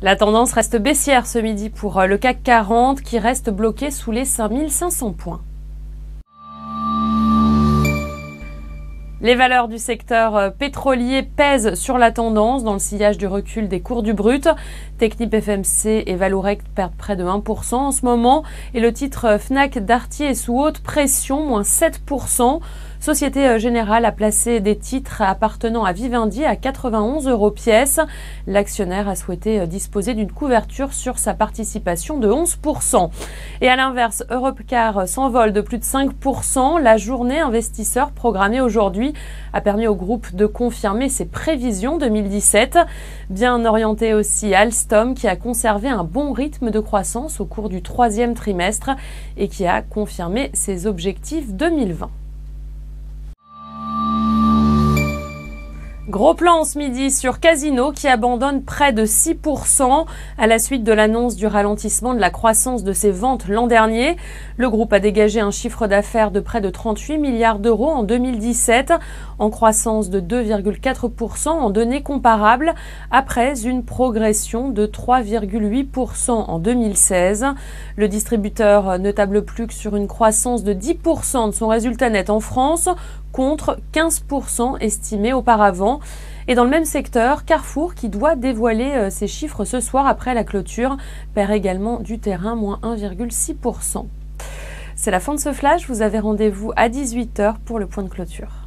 La tendance reste baissière ce midi pour le CAC 40 qui reste bloqué sous les 5500 points. Les valeurs du secteur pétrolier pèsent sur la tendance dans le sillage du recul des cours du brut. Technip FMC et Vallourec perdent près de 1% en ce moment et le titre Fnac Darty est sous haute pression, moins 7%. Société Générale a placé des titres appartenant à Vivendi à 91 € pièce. L'actionnaire a souhaité disposer d'une couverture sur sa participation de 11%. Et à l'inverse, Europcar s'envole de plus de 5%. La journée investisseur programmée aujourd'hui a permis au groupe de confirmer ses prévisions 2017. Bien orienté aussi Alstom qui a conservé un bon rythme de croissance au cours du troisième trimestre et qui a confirmé ses objectifs 2020. Gros plan ce midi sur Casino qui abandonne près de 6% à la suite de l'annonce du ralentissement de la croissance de ses ventes l'an dernier. Le groupe a dégagé un chiffre d'affaires de près de 38 milliards d'euros en 2017, en croissance de 2,4% en données comparables, après une progression de 3,8% en 2016. Le distributeur ne table plus que sur une croissance de 10% de son résultat net en France, contre 15% estimé auparavant. Et dans le même secteur, Carrefour, qui doit dévoiler ses chiffres ce soir après la clôture, perd également du terrain, moins 1,6%. C'est la fin de ce flash, vous avez rendez-vous à 18 h pour le point de clôture.